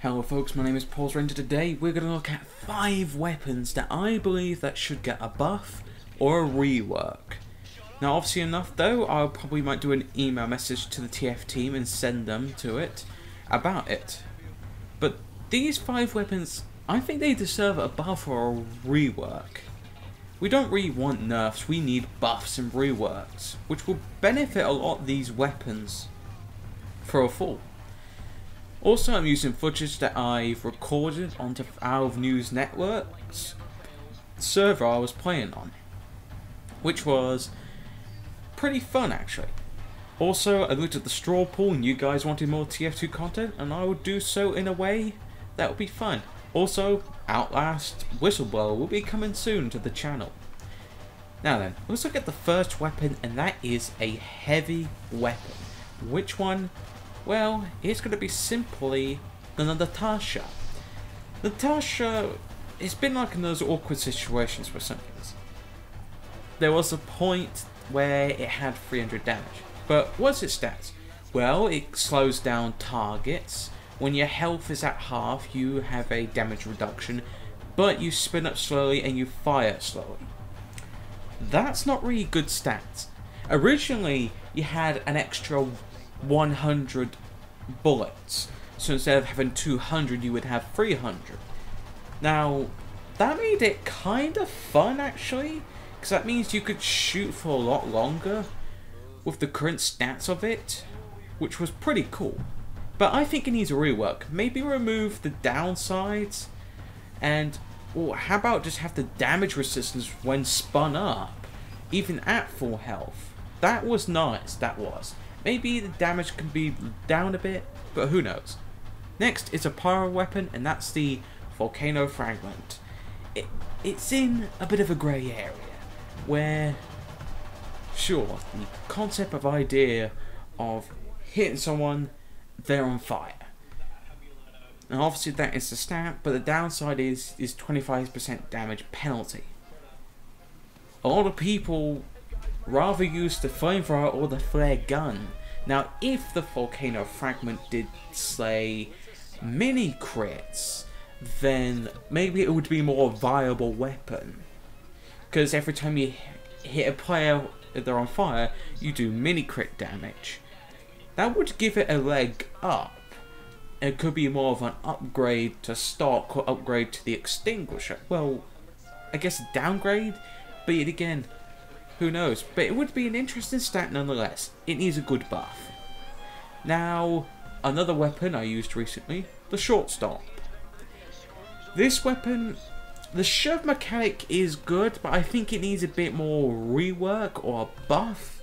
Hello folks, my name is Polis, and today we're going to look at 5 weapons that I believe that should get a buff or a rework. Now obviously enough though, I probably might do an email message to the TF team and send them to it about it. But these 5 weapons, I think they deserve a buff or a rework. We don't really want nerfs, we need buffs and reworks, which will benefit a lot of these weapons for a fall. Also, I'm using footage that I've recorded onto Valve News Network's server I was playing on, which was pretty fun actually. Also, I looked at the straw pool and you guys wanted more TF2 content, and I would do so in a way that would be fun. Also, Outlast Whistleblower will be coming soon to the channel. Now then, let's look at the first weapon, and that is a heavy weapon. Which one? Well, it's going to be simply the Natasha. Natasha, it's been like in those awkward situations with some things. There was a point where it had 300 damage. But what's its stats? Well, it slows down targets. When your health is at half, you have a damage reduction, but you spin up slowly and you fire slowly. That's not really good stats. Originally, you had an extra 100 bullets, so instead of having 200 you would have 300. Now that made it kind of fun actually, because that means you could shoot for a lot longer with the current stats of it, which was pretty cool. But I think it needs a rework. Maybe remove the downsides, and how about just have the damage resistance when spun up, even at full health. That was nice, that was. Maybe the damage can be down a bit, but who knows. Next is a pyro weapon, and that's the volcano fragment. It's in a bit of a grey area, where, sure, the concept of idea of hitting someone, they're on fire. And obviously that is the stat, but the downside is 25% damage penalty. A lot of people rather use the flamethrower or the flare gun. Now if the volcano fragment did slay mini crits, then maybe it would be a more viable weapon, because every time you hit a player if they're on fire, you do mini crit damage. That would give it a leg up. It could be more of an upgrade to stock or upgrade to the extinguisher. Well, I guess a downgrade, but yet again, who knows? But it would be an interesting stat nonetheless. It needs a good buff. Now, another weapon I used recently, the short stop. This weapon, the shove mechanic is good, but I think it needs a bit more rework or a buff.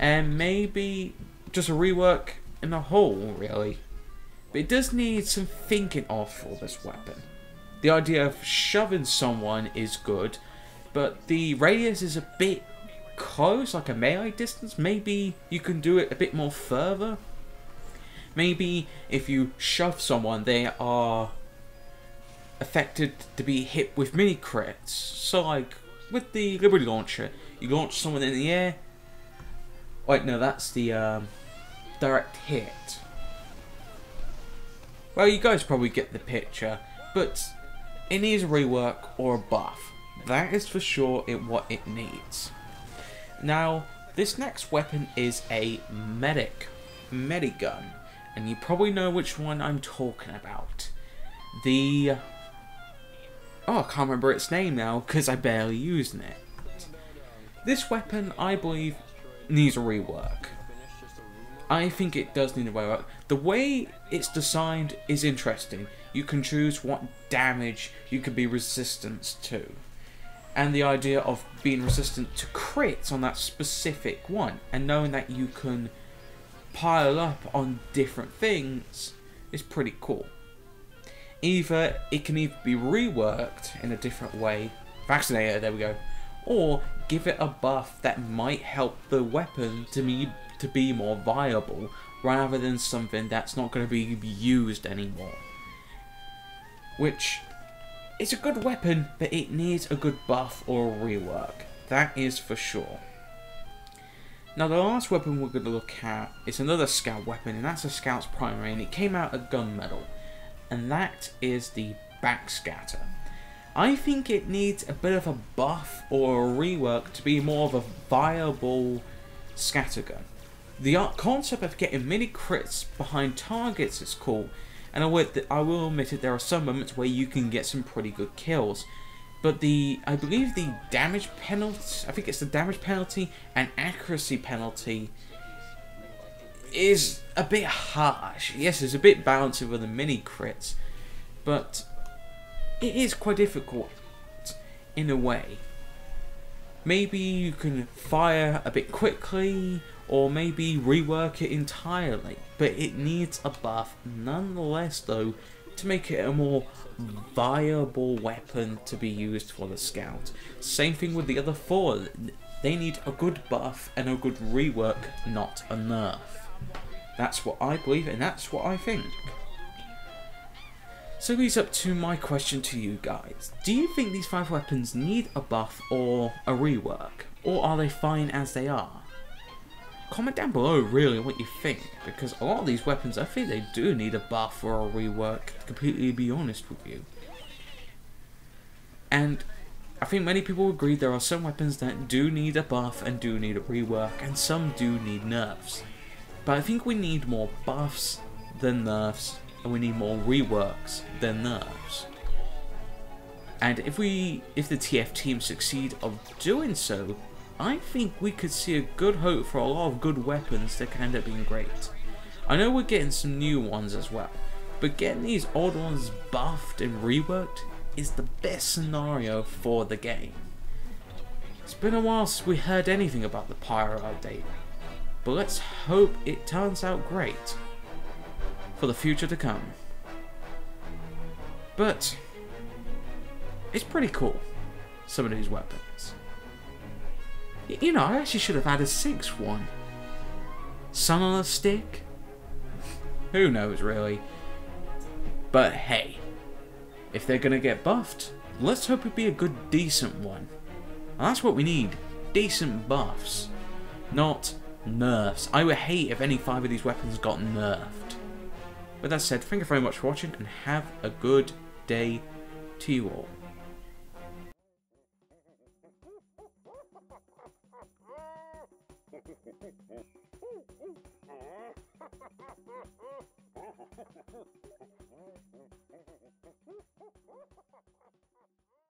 And maybe just a rework in a whole, really. But it does need some thinking of for this weapon. The idea of shoving someone is good, but the radius is a bit close, like a melee distance. Maybe you can do it a bit more further. Maybe if you shove someone, they are affected to be hit with mini crits. So like with the Liberty Launcher, you launch someone in the air. Wait, no, that's the direct hit. Well, you guys probably get the picture, but it needs a rework or a buff. That is for sure what it needs. Now, this next weapon is a medigun, and you probably know which one I'm talking about. The I can't remember its name now because I barely used it. This weapon, I believe, needs a rework. I think it does need a rework. The way it's designed is interesting. You can choose what damage you can be resistant to, and the idea of being resistant to crits on that specific one, and knowing that you can pile up on different things is pretty cool. Either it can either be reworked in a different way, vaccinator, there we go, or give it a buff that might help the weapon to be more viable, rather than something that's not going to be used anymore. Which, it's a good weapon, but it needs a good buff or a rework. That is for sure. Now the last weapon we're going to look at is another scout weapon, and that's a scout's primary, and it came out at gunmetal. and that is the Backscatter. I think it needs a bit of a buff or a rework to be more of a viable scattergun. The concept of getting mini crits behind targets is cool, and I will admit it, there are some moments where you can get some pretty good kills. But I believe the damage penalty, I think it's the damage penalty and accuracy penalty is a bit harsh. Yes, it's a bit balanced with the mini crits, but it is quite difficult in a way. Maybe you can fire a bit quickly, or maybe rework it entirely, but it needs a buff nonetheless though to make it a more viable weapon to be used for the scout. Same thing with the other 4, they need a good buff and a good rework, not a nerf. That's what I believe and that's what I think. So it leads up to my question to you guys. Do you think these 5 weapons need a buff or a rework? Or are they fine as they are? Comment down below really what you think, because a lot of these weapons I think they do need a buff or a rework, to completely be honest with you. And I think many people agree there are some weapons that do need a buff and do need a rework, and some do need nerfs. But I think we need more buffs than nerfs, and we need more reworks than nerfs. And if the TF team succeed of doing so, I think we could see a good hope for a lot of good weapons that can end up being great. I know we're getting some new ones as well, but getting these old ones buffed and reworked is the best scenario for the game. It's been a while since we heard anything about the Pyro update, but let's hope it turns out great for the future to come. But it's pretty cool, some of these weapons. You know, I actually should have had a 6th one. Sun on a stick? Who knows, really? But hey, if they're gonna get buffed, let's hope it be a good, decent one. And that's what we need. Decent buffs. Not nerfs. I would hate if any 5 of these weapons got nerfed. With that said, thank you very much for watching, and have a good day to you all.